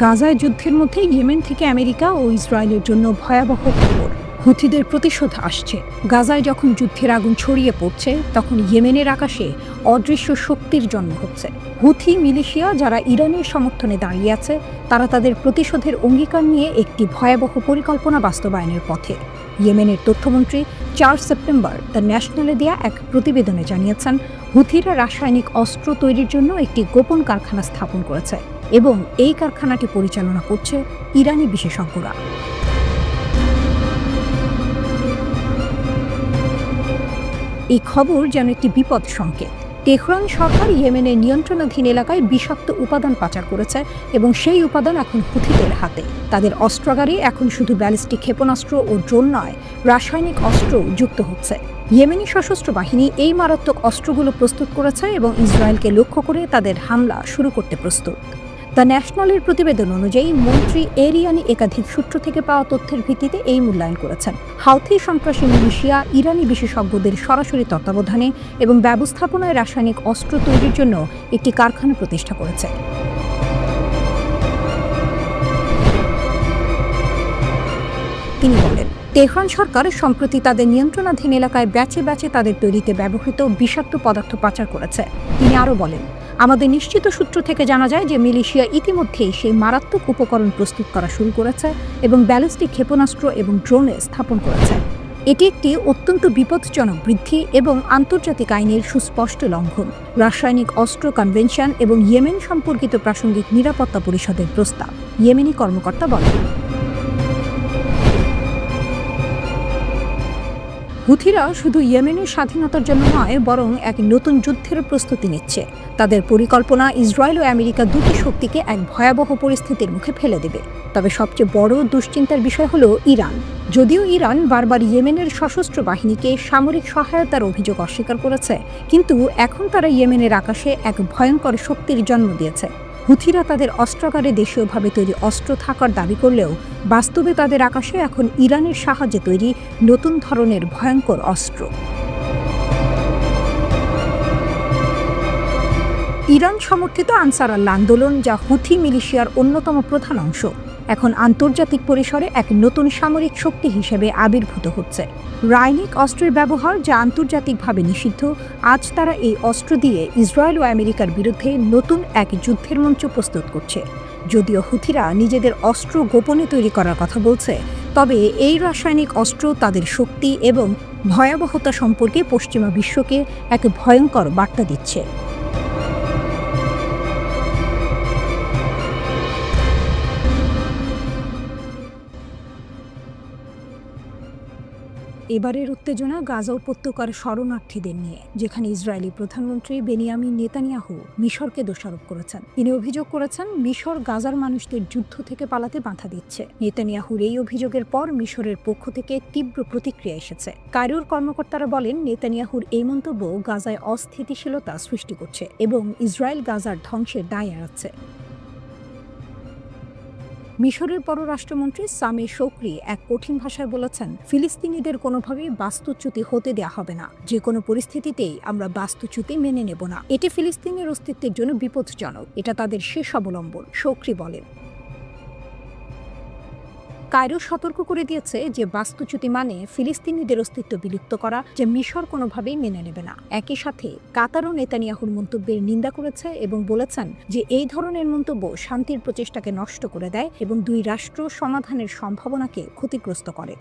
গাজায় যুদ্ধের মধ্যে ইয়েমেন থেকে আমেরিকা ও ইসরায়েলের জন্য ভয়াবহ খবর। হুথিদের প্রতিশোধ আসছে। গাজায় যখন যুদ্ধের আগুন ছড়িয়ে পড়ছে, তখন ইয়েমেনের আকাশে অদৃশ্য শক্তির জন্ম হচ্ছে। হুথি মিলিশিয়া, যারা ইরানের সমর্থনে দাঁড়িয়ে আছে, তারা তাদের প্রতিশোধের অঙ্গীকার নিয়ে একটি ভয়াবহ পরিকল্পনা বাস্তবায়নের পথে। ইয়েমেনের তথ্যমন্ত্রী ৪ সেপ্টেম্বর দ্য ন্যাশনালে দেয়া এক প্রতিবেদনে জানিয়েছেন, হুথিরা রাসায়নিক অস্ত্র তৈরির জন্য একটি গোপন কারখানা স্থাপন করেছে এবং এই কারখানাটি পরিচালনা করছে ইরানি বিশেষজ্ঞরা। এই খবর যেন একটি বিপদ সংকেত। তেহরান সরকার ইয়েমেনের নিয়ন্ত্রণাধীন এলাকায় বিষাক্ত উপাদান পাচার করেছে এবং সেই উপাদান এখন হুথিদের হাতে। তাদের অস্ত্রাগারে এখন শুধু ব্যালিস্টিক ক্ষেপণাস্ত্র ও ড্রোন নয়, রাসায়নিক অস্ত্রও যুক্ত হচ্ছে। ইয়েমেনি সশস্ত্র বাহিনী এই মারাত্মক অস্ত্রগুলো প্রস্তুত করেছে এবং ইসরায়েলকে লক্ষ্য করে তাদের হামলা শুরু করতে প্রস্তুত। দ্য ন্যাশনালের প্রতিবেদন অনুযায়ী মন্ত্রী এরিয়ানি একাধিক সূত্র থেকে পাওয়া তথ্যের ভিত্তিতে এই মূল্যায়ন করেছেন। হাউথি সন্ত্রাসী মিলিশিয়া ইরানি বিশেষজ্ঞদের সরাসরি তত্ত্বাবধানে এবং ব্যবস্থাপনায় রাসায়নিক অস্ত্র তৈরির জন্য একটি কারখানা প্রতিষ্ঠা করেছে। তিনি বলেন, তেহরান সরকার সম্প্রতি তাদের নিয়ন্ত্রণাধীন এলাকায় ব্যাচে ব্যাচে তাদের তৈরিতে ব্যবহৃত বিষাক্ত পদার্থ পাচার করেছে। তিনি আরও বলেন, আমাদের নিশ্চিত সূত্র থেকে জানা যায় যে মিলিশিয়া ইতিমধ্যেই সেই মারাত্মক উপকরণ প্রস্তুত করা শুরু করেছে এবং ব্যালিস্টিক ক্ষেপণাস্ত্র এবং ড্রোনে স্থাপন করেছে। এটি একটি অত্যন্ত বিপজ্জনক বৃদ্ধি এবং আন্তর্জাতিক আইনের সুস্পষ্ট লঙ্ঘন। রাসায়নিক অস্ত্র কনভেনশন এবং ইয়েমেন সম্পর্কিত প্রাসঙ্গিক নিরাপত্তা পরিষদের প্রস্তাব, ইয়েমেনি কর্মকর্তা বলেন। হুথিরা শুধু ইয়েমেনের স্বাধীনতার জন্য নয়, বরং এক নতুন যুদ্ধের প্রস্তুতি নিচ্ছে। তাদের পরিকল্পনা ইসরায়েল ও আমেরিকা দুটি শক্তিকে এক ভয়াবহ পরিস্থিতির মুখে ফেলে দেবে। তবে সবচেয়ে বড় দুশ্চিন্তার বিষয় হলো ইরান। যদিও ইরান বারবার ইয়েমেনের সশস্ত্র বাহিনীকে সামরিক সহায়তার অভিযোগ অস্বীকার করেছে, কিন্তু এখন তারা ইয়েমেনের আকাশে এক ভয়ঙ্কর শক্তির জন্ম দিয়েছে। হুথিরা তাদের অস্ত্রাগারে দেশীয়ভাবে তৈরি অস্ত্র থাকার দাবি করলেও বাস্তবে তাদের আকাশে এখন ইরানের সাহায্যে তৈরি নতুন ধরনের ভয়ঙ্কর অস্ত্র। ইরান সমর্থিত আনসার আল্লাহ আন্দোলন, যা হুথি মিলিশিয়ার অন্যতম প্রধান অংশ, এখন আন্তর্জাতিক পরিসরে এক নতুন সামরিক শক্তি হিসেবে আবির্ভূত হচ্ছে। রাসায়নিক অস্ত্রের ব্যবহার, যা আন্তর্জাতিকভাবে নিষিদ্ধ, আজ তারা এই অস্ত্র দিয়ে ইসরায়েল ও আমেরিকার বিরুদ্ধে নতুন এক যুদ্ধের মঞ্চ প্রস্তুত করছে। যদিও হুথিরা নিজেদের অস্ত্র গোপনে তৈরি করার কথা বলছে, তবে এই রাসায়নিক অস্ত্র তাদের শক্তি এবং ভয়াবহতা সম্পর্কে পশ্চিমা বিশ্বকে এক ভয়ঙ্কর বার্তা দিচ্ছে। এবারের উত্তেজনা গাজা উপত্যকার শরণার্থীদের নিয়ে, যেখানে ইসরায়েলি প্রধানমন্ত্রী বেনিয়ামিন নেতানিয়াহু মিশরকে দোষারোপ করেছেন। তিনি অভিযোগ করেছেন, মিশর গাজার মানুষদের যুদ্ধ থেকে পালাতে বাধা দিচ্ছে। নেতানিয়াহুর এই অভিযোগের পর মিশরের পক্ষ থেকে তীব্র প্রতিক্রিয়া এসেছে। কায়রোর কর্মকর্তারা বলেন, নেতানিয়াহুর এই মন্তব্য গাজায় অস্থিতিশীলতা সৃষ্টি করছে এবং ইসরায়েল গাজার ধ্বংসের দায় এড়াচ্ছে। মিশরের পররাষ্ট্রমন্ত্রী সামি শোকরি এক কঠিন ভাষায় বলেছেন, ফিলিস্তিনিদের কোনোভাবেই বাস্তুচ্যুতি হতে দেওয়া হবে না। যে কোনো পরিস্থিতিতেই আমরা বাস্তুচ্যুতি মেনে নেব না। এটি ফিলিস্তিনের অস্তিত্বের জন্য বিপজ্জনক। এটা তাদের শেষ অবলম্বন, শোকরি বলেন। কায়রো সতর্ক করে দিয়েছে যে বাস্তুচ্যুতি মানে ফিলিস্তিনিদের অস্তিত্ব বিলুপ্ত করা, যা মিশর কোনোভাবেই মেনে নেবে না। একই সাথে কাতারও নেতানিয়াহুর মন্তব্যের নিন্দা করেছে এবং বলেছেন যে এই ধরনের মন্তব্য শান্তির প্রচেষ্টাকে নষ্ট করে দেয় এবং দুই রাষ্ট্র সমাধানের সম্ভাবনাকে ক্ষতিগ্রস্ত করে।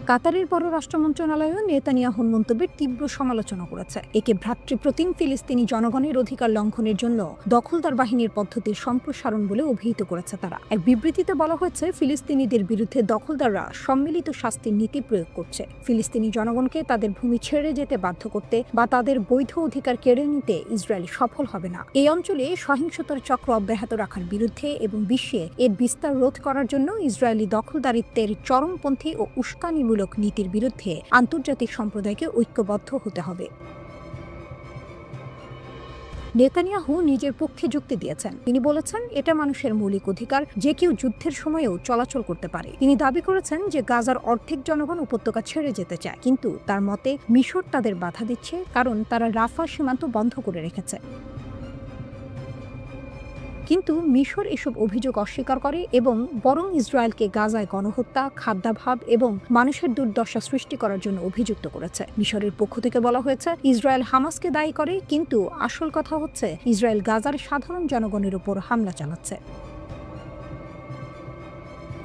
কাতারের পররাষ্ট্র মন্ত্রণালয়ও নেতানিয়াহুর মন্তব্যের তীব্র সমালোচনা করেছে। একে ভ্রাতৃপ্রতিম ফিলিস্তিনি জনগণের অধিকার লঙ্ঘনের জন্য দখলদার বাহিনীর পদ্ধতির সম্প্রসারণ বলে অভিহিত করেছে তারা। এক বিবৃতিতে বলা হয়েছে, ফিলিস্তিনিদের বিরুদ্ধে দখলদাররা সম্মিলিত শাস্তির নীতি প্রয়োগ করছে। ফিলিস্তিনি জনগণকে তাদের ভূমি ছেড়ে যেতে বাধ্য করতে বা তাদের বৈধ অধিকার কেড়ে নিতে ইসরায়েল সফল হবে না। এই অঞ্চলে সহিংসতার চক্র অব্যাহত রাখার বিরুদ্ধে এবং বিশ্বে এর বিস্তার রোধ করার জন্য ইসরায়েলি দখলদারিত্বের চরমপন্থী ও উস্কানিমূলক নীতির বিরুদ্ধে আন্তর্জাতিক সম্প্রদায়কে ঐক্যবদ্ধ হতে হবে। নেতানিয়াহু নিজের পক্ষে যুক্তি দিয়েছেন। তিনি বলেছেন, এটা মানুষের মৌলিক অধিকার, যে কেউ যুদ্ধের সময়েও চলাচল করতে পারে। তিনি দাবি করেছেন যে গাজার অর্ধেক জনগণ উপত্যকা ছেড়ে যেতে চায়, কিন্তু তার মতে মিশর তাদের বাধা দিচ্ছে কারণ তারা রাফা সীমান্ত বন্ধ করে রেখেছে। কিন্তু মিশর এসব অভিযোগ অস্বীকার করে এবং বরং ইসরায়েলকে গাজায় গণহত্যা, খাদ্যাভাব এবং মানুষের দুর্দশা সৃষ্টি করার জন্য অভিযুক্ত করেছে। মিশরের পক্ষ থেকে বলা হয়েছে ইসরায়েল হামাসকে দায়ী করে, কিন্তু আসল কথা হচ্ছে ইসরায়েল গাজার সাধারণ জনগণের উপর হামলা চালাচ্ছে।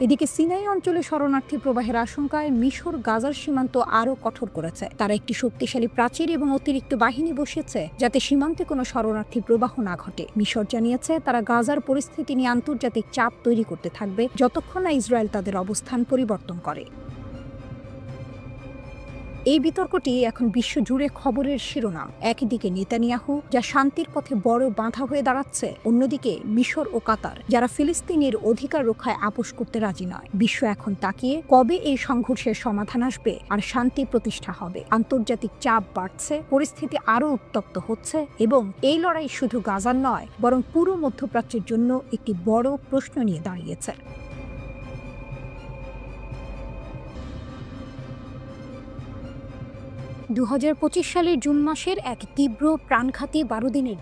এদিকে সিনাই অঞ্চলে শরণার্থী প্রবাহের আশঙ্কায় মিশর গাজার সীমান্ত আরও কঠোর করেছে। তারা একটি শক্তিশালী প্রাচীর এবং অতিরিক্ত বাহিনী বসিয়েছে যাতে সীমান্তে কোনো শরণার্থী প্রবাহ না ঘটে। মিশর জানিয়েছে তারা গাজার পরিস্থিতি নিয়ে আন্তর্জাতিক চাপ তৈরি করতে থাকবে যতক্ষণ না ইসরায়েল তাদের অবস্থান পরিবর্তন করে। এই বিতর্কটি এখন বিশ্বজুড়ে খবরের শিরোনাম। একদিকে নেতানিয়াহু, যা শান্তির পথে বড় বাধা হয়ে দাঁড়াচ্ছে, অন্যদিকে মিশর ও কাতার, যারা ফিলিস্তিনের অধিকার রক্ষায় আপোষ করতে রাজি নয়। বিশ্ব এখন তাকিয়ে কবে এই সংঘর্ষের সমাধান আসবে আর শান্তি প্রতিষ্ঠা হবে। আন্তর্জাতিক চাপ বাড়ছে, পরিস্থিতি আরও উত্তপ্ত হচ্ছে এবং এই লড়াই শুধু গাজার নয় বরং পুরো মধ্যপ্রাচ্যের জন্য একটি বড় প্রশ্ন নিয়ে দাঁড়িয়েছে। 2025 সালের জুন মাসের এক তীব্র প্রাণঘাতী 12 দিনের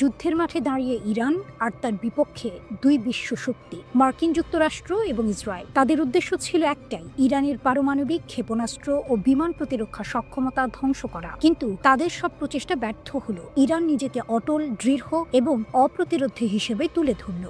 যুদ্ধের মাঠে দাঁড়িয়ে ইরান আর তার বিপক্ষে দুই বিশ্ব শক্তি, মার্কিন যুক্তরাষ্ট্র এবং ইসরায়েল। তাদের উদ্দেশ্য ছিল একটাই, ইরানের পারমাণবিক ক্ষেপণাস্ত্র ও বিমান প্রতিরক্ষা সক্ষমতা ধ্বংস করা। কিন্তু তাদের সব প্রচেষ্টা ব্যর্থ হলো। ইরান নিজেকে অটল, দৃঢ় এবং অপ্রতিরোধ্য হিসেবে তুলে ধরল।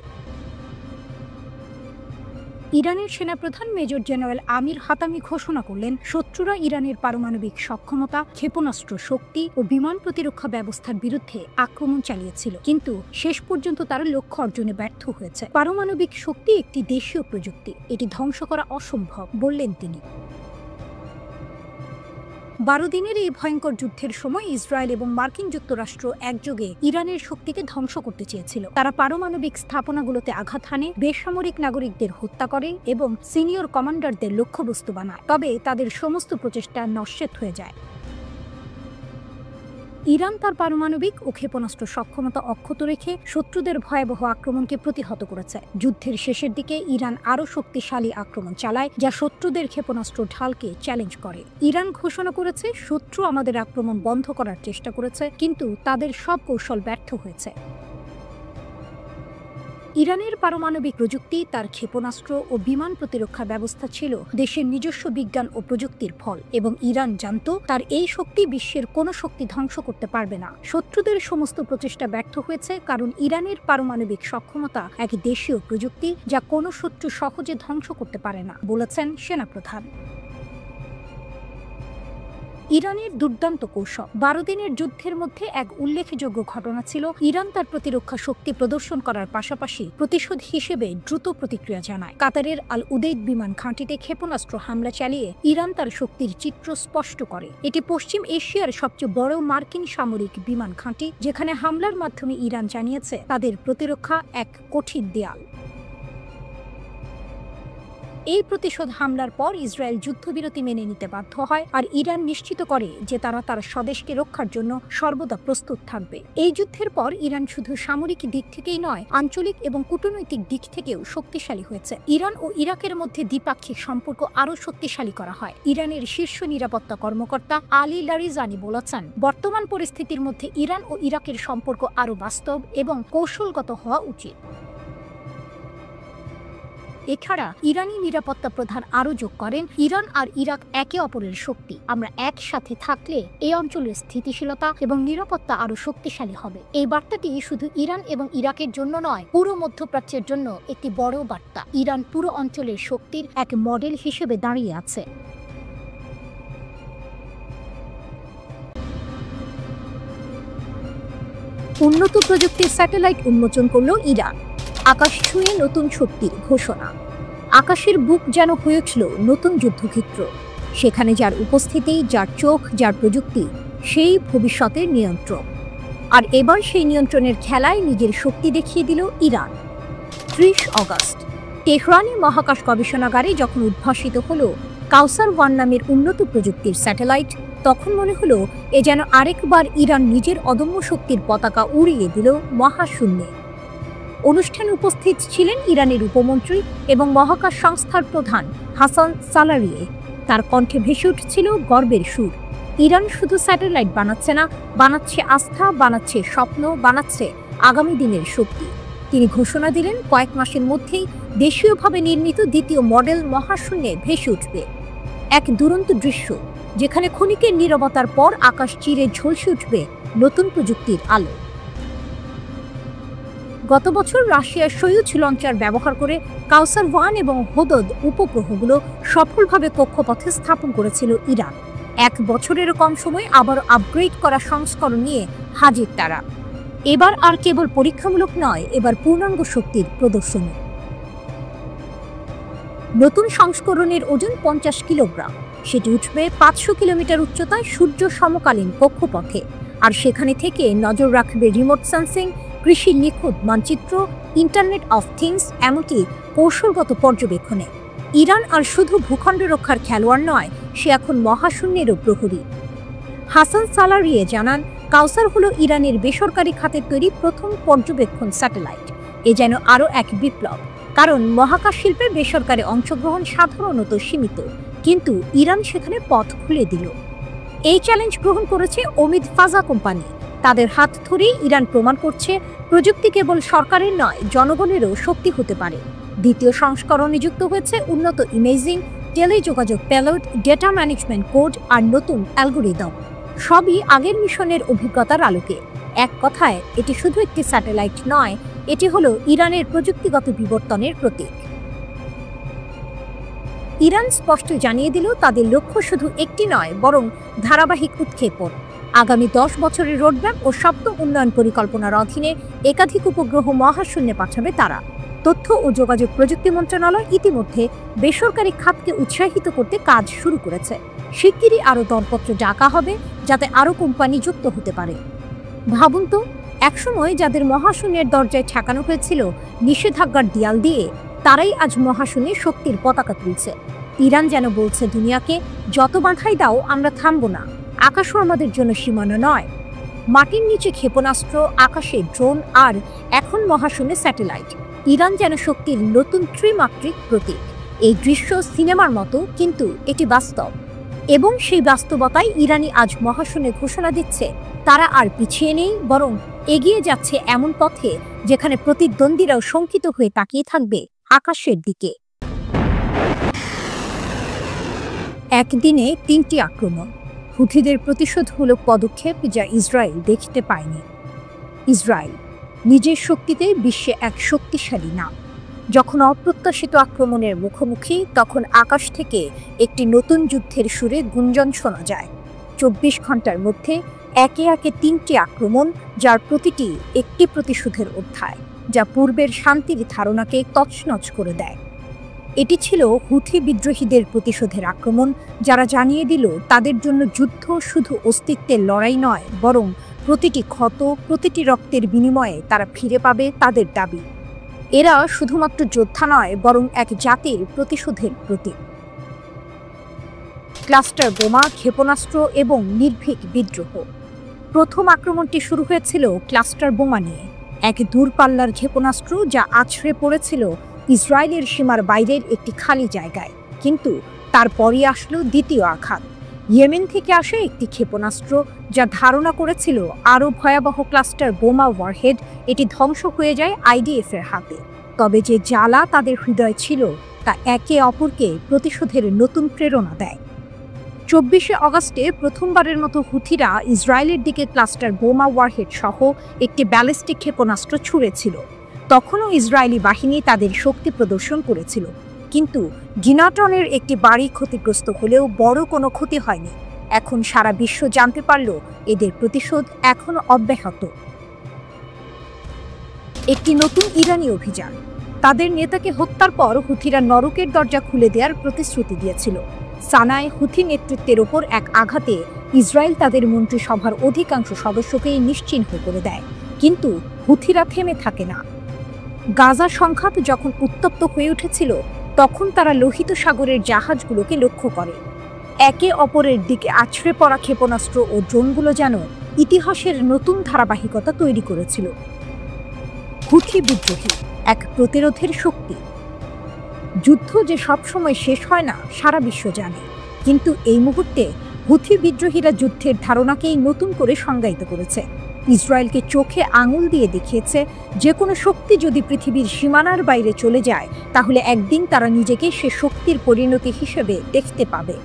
ইরানের সেনাপ্রধান মেজর জেনারেল আমির হাতামি ঘোষণা করলেন, শত্রুরা ইরানের পারমাণবিক সক্ষমতা, ক্ষেপণাস্ত্র শক্তি ও বিমান প্রতিরক্ষা ব্যবস্থার বিরুদ্ধে আক্রমণ চালিয়েছিল, কিন্তু শেষ পর্যন্ত তারা লক্ষ্য অর্জনে ব্যর্থ হয়েছে। পারমাণবিক শক্তি একটি দেশীয় প্রযুক্তি, এটি ধ্বংস করা অসম্ভব, বললেন তিনি। 12 দিনের এই ভয়ঙ্কর যুদ্ধের সময় ইসরায়েল এবং মার্কিন যুক্তরাষ্ট্র একযোগে ইরানের শক্তিকে ধ্বংস করতে চেয়েছিল। তারা পারমাণবিক স্থাপনাগুলোতে আঘাত হানে, বেসামরিক নাগরিকদের হত্যা করে এবং সিনিয়র কমান্ডারদের লক্ষ্যবস্তু বানায়। তবে তাদের সমস্ত প্রচেষ্টা নস্যাৎ হয়ে যায়। ইরান তার পারমাণবিক ও ক্ষেপণাস্ত্র সক্ষমতা অক্ষত রেখে শত্রুদের ভয়াবহ আক্রমণকে প্রতিহত করেছে। যুদ্ধের শেষের দিকে ইরান আরও শক্তিশালী আক্রমণ চালায়, যা শত্রুদের ক্ষেপণাস্ত্র ঢালকে চ্যালেঞ্জ করে। ইরান ঘোষণা করেছে, শত্রু আমাদের আক্রমণ বন্ধ করার চেষ্টা করেছে, কিন্তু তাদের সব কৌশল ব্যর্থ হয়েছে। ইরানের পারমাণবিক প্রযুক্তি, তার ক্ষেপণাস্ত্র ও বিমান প্রতিরক্ষা ব্যবস্থা ছিল দেশের নিজস্ব বিজ্ঞান ও প্রযুক্তির ফল, এবং ইরান জানত তার এই শক্তি বিশ্বের কোনো শক্তি ধ্বংস করতে পারবে না। শত্রুদের সমস্ত প্রচেষ্টা ব্যর্থ হয়েছে, কারণ ইরানের পারমাণবিক সক্ষমতা এক দেশীয় প্রযুক্তি যা কোনো শত্রু সহজে ধ্বংস করতে পারে না, বলেছেন সেনাপ্রধান। ইরানের দুর্দান্ত কৌশল। 12 দিনের যুদ্ধের মধ্যে এক উল্লেখযোগ্য ঘটনা ছিল, ইরান তার প্রতিরক্ষা শক্তি প্রদর্শন করার পাশাপাশি প্রতিশোধ হিসেবে দ্রুত প্রতিক্রিয়া জানায়। কাতারের আল উদেইদ বিমান ঘাঁটিতে ক্ষেপণাস্ত্র হামলা চালিয়ে ইরান তার শক্তির চিত্র স্পষ্ট করে। এটি পশ্চিম এশিয়ার সবচেয়ে বড় মার্কিন সামরিক বিমান ঘাঁটি, যেখানে হামলার মাধ্যমে ইরান জানিয়েছে তাদের প্রতিরক্ষা এক কঠিন দেয়াল। এই প্রতিশোধ হামলার পর ইসরায়েল যুদ্ধবিরতি মেনে নিতে বাধ্য হয়, আর ইরান নিশ্চিত করে যে তারা তার স্বদেশকে রক্ষার জন্য সর্বদা প্রস্তুত থাকবে। এই যুদ্ধের পর ইরান শুধু সামরিক দিক থেকেই নয়, আঞ্চলিক এবং কূটনৈতিক দিক থেকেও শক্তিশালী হয়েছে। ইরান ও ইরাকের মধ্যে দ্বিপাক্ষিক সম্পর্ক আরও শক্তিশালী করা হয়। ইরানের শীর্ষ নিরাপত্তা কর্মকর্তা আলী লারিজানি বলেছেন, বর্তমান পরিস্থিতির মধ্যে ইরান ও ইরাকের সম্পর্ক আরও বাস্তব এবং কৌশলগত হওয়া উচিত। এছাড়া ইরানি নিরাপত্তা প্রধান আরও যোগ করেন, ইরান আর ইরাক একে অপরের শক্তি। আমরা একসাথে থাকলে এই অঞ্চলের স্থিতিশীলতা এবং নিরাপত্তা আরও শক্তিশালী হবে। এই বার্তাটি শুধু ইরান এবং ইরাকের জন্য নয়, পুরো মধ্যপ্রাচ্যের জন্য একটি বড় বার্তা। ইরান পুরো অঞ্চলের শক্তির এক মডেল হিসেবে দাঁড়িয়ে আছে। উন্নত প্রযুক্তির স্যাটেলাইট উন্মোচন করল ইরান। আকাশ ছুঁয়ে নতুন শক্তির ঘোষণা। আকাশের বুক যেন হয়ে উঠল নতুন যুদ্ধক্ষেত্র। সেখানে যার উপস্থিতি, যার চোখ, যার প্রযুক্তি, সেই ভবিষ্যতের নিয়ন্ত্রক। আর এবার সেই নিয়ন্ত্রণের খেলায় নিজের শক্তি দেখিয়ে দিল ইরান। 30 অগস্ট তেহরানি মহাকাশ গবেষণাগারে যখন উদ্ভাসিত হলো কাউসার-1 নামের উন্নত প্রযুক্তির স্যাটেলাইট, তখন মনে হলো এ যেন আরেকবার ইরান নিজের অদম্য শক্তির পতাকা উড়িয়ে দিল মহাশূন্যে। অনুষ্ঠানে উপস্থিত ছিলেন ইরানের উপমন্ত্রী এবং মহাকাশ সংস্থার প্রধান হাসান সালারিয়ে। তার কণ্ঠে ভেসে উঠছিল গর্বের সুর। ইরান শুধু স্যাটেলাইট বানাচ্ছে না, বানাচ্ছে আস্থা, বানাচ্ছে স্বপ্ন, বানাচ্ছে আগামী দিনের শক্তি। তিনি ঘোষণা দিলেন কয়েক মাসের মধ্যেই দেশীয়ভাবে নির্মিত দ্বিতীয় মডেল মহাশূন্যে ভেসে উঠবে। এক দুরন্ত দৃশ্য, যেখানে ক্ষণিকের নীরবতার পর আকাশ চিরে ঝলসে উঠবে নতুন প্রযুক্তির আলো। গত বছর রাশিয়ার সোয়ুজ লঞ্চার ব্যবহার করে কাউসার 1 এবং হোদদ উপগ্রহগুলো সফলভাবে কক্ষপথে স্থাপন করেছিল ইরান। এক বছরেরও কম সময় আবার আপগ্রেড করা সংস্করণ নিয়ে হাজির তারা। এবার আর কেবল পরীক্ষামূলক নয়, এবার পূর্ণাঙ্গ শক্তির প্রদর্শনী। নতুন সংস্করণের ওজন 50 কিলোগ্রাম। সেটি উঠবে 500 কিলোমিটার উচ্চতায় সূর্য সমকালীন কক্ষপথে, আর সেখানে থেকে নজর রাখবে রিমোট সেন্সিং, কৃষি নিখুঁত মানচিত্র, ইন্টারনেট অফ থিংস, এমনকি কৌশলগত পর্যবেক্ষণে। ইরান আর শুধু ভূখণ্ড রক্ষার খেলোয়াড় নয়, সে এখন মহাশূন্যেরও প্রহরী। হাসান সালারিয়ে জানান, কাউসার হলো ইরানের বেসরকারি খাতের তৈরি প্রথম পর্যবেক্ষণ স্যাটেলাইট। এ যেন আরও এক বিপ্লব, কারণ মহাকাশ শিল্পে বেসরকারি অংশগ্রহণ সাধারণত সীমিত, কিন্তু ইরান সেখানে পথ খুলে দিল। এই চ্যালেঞ্জ গ্রহণ করেছে ওমিদ ফাজা কোম্পানি। তাদের হাত ধরেই ইরান প্রমাণ করছে প্রযুক্তি কেবল সরকারের নয়, জনগণেরও শক্তি হতে পারে। দ্বিতীয় সংস্করণে যুক্ত হয়েছে উন্নত ইমেজিং, টেলিযোগাযোগ পেলোড, ডেটা ম্যানেজমেন্ট কোড আর নতুন অ্যালগোরিদম। সবই আগের মিশনের অভিজ্ঞতার আলোকে। এক কথায়, এটি শুধু একটি স্যাটেলাইট নয়, এটি হলো ইরানের প্রযুক্তিগত বিবর্তনের প্রতীক। ইরান স্পষ্ট জানিয়ে দিল, তাদের লক্ষ্য শুধু একটি নয়, বরং ধারাবাহিক উৎক্ষেপণ। আগামী 10 বছরের রোডম্যাপ ও সপ্তম উন্নয়ন পরিকল্পনার অধীনে একাধিক উপগ্রহ মহাশূন্যে পাঠাবে তারা। তথ্য ও যোগাযোগ প্রযুক্তি মন্ত্রণালয় ইতিমধ্যে বেসরকারি খাতকে উৎসাহিত করতে কাজ শুরু করেছে। শিগগিরই আরও দরপত্র ডাকা হবে, যাতে আরও কোম্পানি যুক্ত হতে পারে। ভাবুন তো, একসময় যাদের মহাশূন্যের দরজায় ঠেকানো হয়েছিল নিষেধাজ্ঞার দেয়াল দিয়ে, তারাই আজ মহাশূন্যে শক্তির পতাকা তুলছে। ইরান যেন বলছে দুনিয়াকে, যত বাধাই দাও, আমরা থামব না। আকাশও আমাদের জন্য সীমানা নয়। মাটির নিচে ক্ষেপণাস্ত্র, আকাশে ড্রোন, আর এখন মহাশূন্যে স্যাটেলাইট। ইরান যেন শক্তির নতুন ত্রিমাত্রিক প্রতীক। এই দৃশ্য সিনেমার মতো, কিন্তু এটি বাস্তব। এবং সেই বাস্তবতায় ইরানি আজ মহাশূন্যে ঘোষণা দিচ্ছে, তারা আর পিছিয়ে নেই, বরং এগিয়ে যাচ্ছে এমন পথে যেখানে প্রতিদ্বন্দ্বীরাও শঙ্কিত হয়ে তাকিয়ে থাকবে আকাশের দিকে। একদিনে 3টি আক্রমণ, হুথিদের প্রতিশোধমূলক পদক্ষেপ যা ইসরায়েল দেখতে পায়নি। ইসরায়েল নিজের শক্তিতে বিশ্বে এক শক্তিশালী নাম। যখন অপ্রত্যাশিত আক্রমণের মুখোমুখি, তখন আকাশ থেকে একটি নতুন যুদ্ধের সুরে গুঞ্জন শোনা যায়। 24 ঘন্টার মধ্যে একে একে 3টি আক্রমণ, যার প্রতিটি একটি প্রতিশোধের অধ্যায়, যা পূর্বের শান্তির ধারণাকে তছনছ করে দেয়। এটি ছিল হুথি বিদ্রোহীদের প্রতিশোধের আক্রমণ, যারা জানিয়ে দিল তাদের জন্য যুদ্ধ শুধু অস্তিত্বের লড়াই নয়, বরং প্রতিটি ক্ষত, প্রতিটি রক্তের বিনিময়ে তারা ফিরে পাবে তাদের দাবি। এরা শুধুমাত্র যোদ্ধা নয়, বরং এক জাতির প্রতিশোধের প্রতীক। ক্লাস্টার বোমা, ক্ষেপণাস্ত্র এবং নির্ভীক বিদ্রোহ। প্রথম আক্রমণটি শুরু হয়েছিল ক্লাস্টার বোমা নিয়ে, এক দূরপাল্লার ক্ষেপণাস্ত্র যা আছড়ে পড়েছিল ইসরায়েলের সীমার বাইরের একটি খালি জায়গায়। কিন্তু তারপরই আসলো দ্বিতীয় আঘাত। ইয়েমেন থেকে আসে একটি ক্ষেপণাস্ত্র, যা ধারণা করেছিল আরও ভয়াবহ ক্লাস্টার বোমা ওয়ারহেড। এটি ধ্বংস হয়ে যায় আইডিএফের হাতে। তবে যে জ্বালা তাদের হৃদয় ছিল, তা একে অপরকে প্রতিশোধের নতুন প্রেরণা দেয়। 24শে অগস্টে প্রথমবারের মতো হুথিরা ইসরায়েলের দিকে ক্লাস্টার বোমা ওয়ারহেড সহ একটি ব্যালিস্টিক ক্ষেপণাস্ত্র ছুঁড়েছিল। তখনও ইসরায়েলি বাহিনী তাদের শক্তি প্রদর্শন করেছিল, কিন্তু গিনাটনের একটি বাড়ি ক্ষতিগ্রস্ত হলেও বড় কোনো ক্ষতি হয়নি। এখন সারা বিশ্ব জানতে পারল এদের প্রতিশোধ এখনো অব্যাহত। একটি নতুন ইরানি অভিযান। তাদের নেতাকে হত্যার পর হুথিরা নরকের দরজা খুলে দেওয়ার প্রতিশ্রুতি দিয়েছিল। সানায় হুথি নেতৃত্বের ওপর এক আঘাতে ইসরায়েল তাদের মন্ত্রিসভার অধিকাংশ সদস্যকেই নিশ্চিহ্ন করে দেয়। কিন্তু হুথিরা থেমে থাকে না। গাজা সংঘাত যখন উত্তপ্ত হয়ে উঠেছিল, তখন তারা লোহিত সাগরের জাহাজগুলোকে লক্ষ্য করে। একে অপরের দিকে আছড়ে পড়া ক্ষেপণাস্ত্র ও ড্রোনগুলো যেন ইতিহাসের নতুন ধারাবাহিকতা তৈরি করেছিল। হুথি বিদ্রোহী এক প্রতিরোধের শক্তি। যুদ্ধ যে সবসময় শেষ হয় না, সারা বিশ্ব জানে। কিন্তু এই মুহূর্তে হুথি বিদ্রোহীরা যুদ্ধের ধারণাকেই নতুন করে সংজ্ঞায়িত করেছে। ইসরায়েলকে চোখে আঙুল দিয়ে দেখিয়েছে যে কোনো শক্তি যদি পৃথিবীর সীমানার বাইরে চলে যায় তাহলে একদিন তারা নিজেকে সে শক্তির পরিণতি হিসেবে দেখতে পাবে।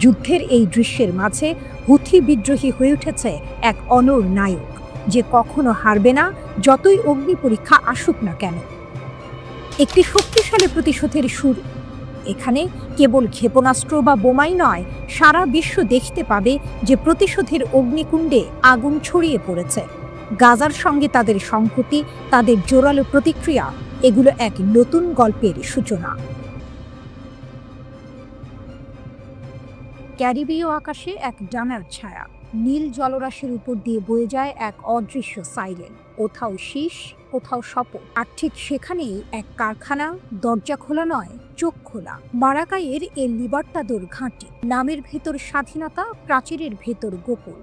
যুদ্ধের এই দৃশ্যের মাঝে হুথি বিদ্রোহী হয়ে উঠেছে এক অনড় নায়ক, যে কখনো হারবে না, যতই অগ্নি পরীক্ষা আসুক না কেন। একটি শক্তিশালী প্রতিশোধের শুরু। এখানে কেবল ক্ষেপণাস্ত্র বা বোমাই নয়, সারা বিশ্ব দেখতে পাবে যে প্রতিশোধের অগ্নিকুণ্ডে আগুন ছড়িয়ে পড়েছে। গাজার সঙ্গে তাদের সংহতি, তাদের জোরালো প্রতিক্রিয়া, এগুলো এক নতুন গল্পের সূচনা। ক্যারিবীয় আকাশে এক ডানার ছায়া, নীল জলরাশির উপর দিয়ে বয়ে যায় এক অদৃশ্য সাইরেন। কোথাও শীষ, কোথাও শপথ। আর ঠিক সেখানেই এক কারখানা, দরজা খোলা নয়, চোখ খোলা। মারাকাইয়ের এ লিবার্তাদোর ঘাঁটি। নামের ভেতর স্বাধীনতা, প্রাচীরের ভেতর গোপন।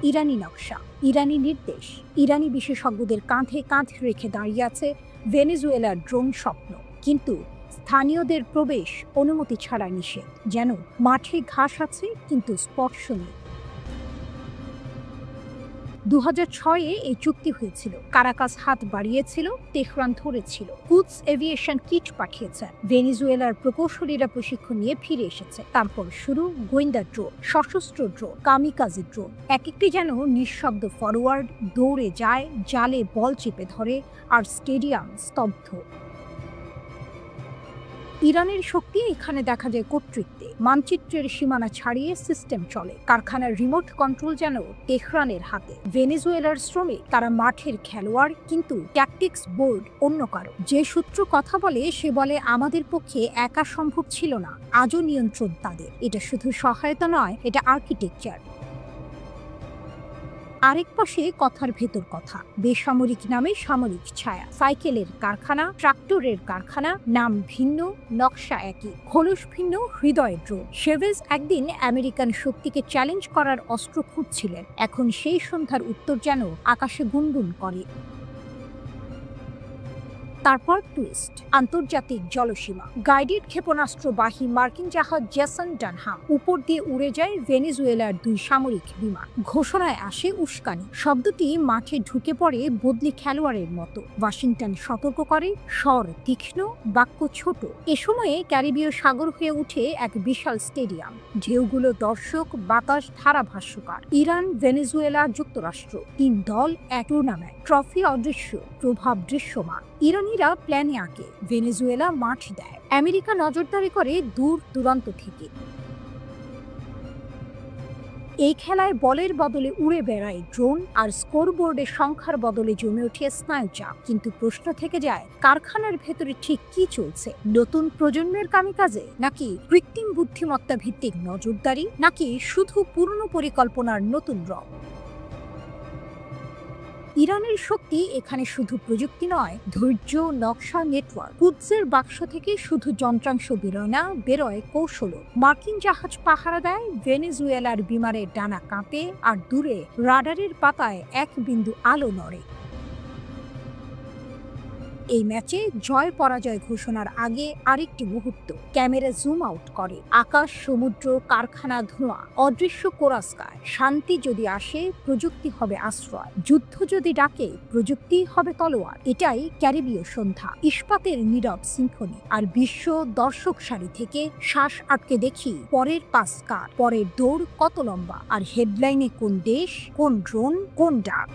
ইরানি নকশা, ইরানি নির্দেশ, ইরানি বিশেষজ্ঞদের কাঁধে কাঁধ রেখে দাঁড়িয়ে আছে ভেনেজুয়েলার ড্রোন স্বপ্ন। কিন্তু স্থানীয়দের প্রবেশ অনুমতি ছাড়া নিষেধ। যেন মাঠে ঘাস আছে কিন্তু স্পর্শ নেই। 2006-এ এই চুক্তি হয়েছিল। কারাকাস হাত বাড়িয়েছিল, তেহরান ধরেছিল। কুদস এভিয়েশন কিট পাঠিয়েছে। ভেনেজুয়েলার প্রকৌশলীরা প্রশিক্ষণ নিয়ে ফিরে এসেছে। তারপর শুরু গোয়েন্দা ড্রোন, সশস্ত্র ড্রোন, কামিকাজি ড্রোন। এক একটি যেন নিঃশব্দ ফরওয়ার্ড, দৌড়ে যায়, জালে বল চেপে ধরে, আর স্টেডিয়াম স্তব্ধ। ইরানের শক্তি এখানে দেখা যায় কর্তৃত্বে। মানচিত্রের সীমানা ছাড়িয়ে সিস্টেম চলে। কারখানার রিমোট কন্ট্রোল যেন তেহরানের হাতে। ভেনেজুয়েলার শ্রমিক, তারা মাঠের খেলোয়াড়, কিন্তু ট্যাকটিক্স বোর্ড অন্য কারো। যে সূত্র কথা বলে সে বলে, আমাদের পক্ষে একা সম্ভব ছিল না, আজও নিয়ন্ত্রণ তাদের। এটা শুধু সহায়তা নয়, এটা আর্কিটেকচার। আরেক পাশে কথার ভেতর কথা, বেসামরিক নামে সামরিক ছায়া। সাইকেলের কারখানা, ট্রাক্টরের কারখানা, নাম ভিন্ন, নকশা একই, খোলস ভিন্ন, হৃদয় ড্রোন। শেভেজ একদিন আমেরিকান শক্তিকে চ্যালেঞ্জ করার অস্ত্র খুঁজছিলেন। এখন সেই সন্ধ্যার উত্তর যেন আকাশে গুনগুন করে। তারপর টুইস্ট, আন্তর্জাতিক জলসীমা। গাইডেড ক্ষেপণাস্ত্রবাহী মার্কিন জাহাজ জেসন ডানহাম উপর দিয়ে উড়ে যায় ভেনেজুয়েলার 2 সামরিক বিমান। ঘোষণায় আসে উস্কানি। শব্দটি মাঠে ঢুকে পড়ে বদলি খেলোয়াড়ের মতো। ওয়াশিংটন সতর্ক করে, স্বর তীক্ষ্ণ, বাক্য ছোট। এ সময়ে ক্যারিবীয় সাগর হয়ে উঠে এক বিশাল স্টেডিয়াম। ঢেউগুলো দর্শক, বাতাস ধারাভাষ্যকার। ইরান, ভেনেজুয়েলা, যুক্তরাষ্ট্র, 3 দল, এক টুর্নামেন্ট। ট্রফি অদৃশ্য, প্রভাব দৃশ্যমান। ইরানিরা প্ল্যানে আঁকে, ভেনেজুয়েলা মাঠ দেয়। আমেরিকা নজরদারি করে দূর দূরান্ত থেকে। এই খেলায় বলের বদলে উড়ে বেড়ায় ড্রোন, আর স্কোরবোর্ডে সংখ্যার বদলে জমে ওঠে স্নায়ুচাপ। কিন্তু প্রশ্ন থেকে যায়, কারখানার ভেতরে ঠিক কি চলছে? নতুন প্রজন্মের কামিকাজে, নাকি কৃত্রিম বুদ্ধিমত্তা ভিত্তিক নজরদারি, নাকি শুধু পুরনো পরিকল্পনার নতুন রং? ইরানের শক্তি এখানে শুধু প্রযুক্তি নয়, ধৈর্য, নকশা, নেটওয়ার্ক। কুদসের বাক্স থেকে শুধু যন্ত্রাংশ বেরোয় না, বেরোয় কৌশলও। মার্কিন জাহাজ পাহারা দেয়, ভেনেজুয়েলার বিমানের ডানা কাঁপে, আর দূরে রাডারের পাতায় এক বিন্দু আলো নড়ে। এই ম্যাচে জয় পরাজয় ঘোষণার আগে আরেকটি মুহূর্ত। ক্যামেরা জুম আউট করে। আকাশ, সমুদ্র, কারখানা, ধোঁয়া, অদৃশ্য কোরাস গায়। শান্তি যদি আসে, প্রযুক্তি হবে আশ্রয়। যুদ্ধ যদি ডাকে, প্রযুক্তি হবে তলোয়ার। এটাই ক্যারিবীয় সন্ধ্যা, ইস্পাতের নীরব সিম্ফনি। আর বিশ্ব দর্শক সারি থেকে শ্বাস আটকে দেখি পরের পাস কার, পরের দৌড় কত লম্বা, আর হেডলাইনে কোন দেশ, কোন ড্রোন, কোন ডাক।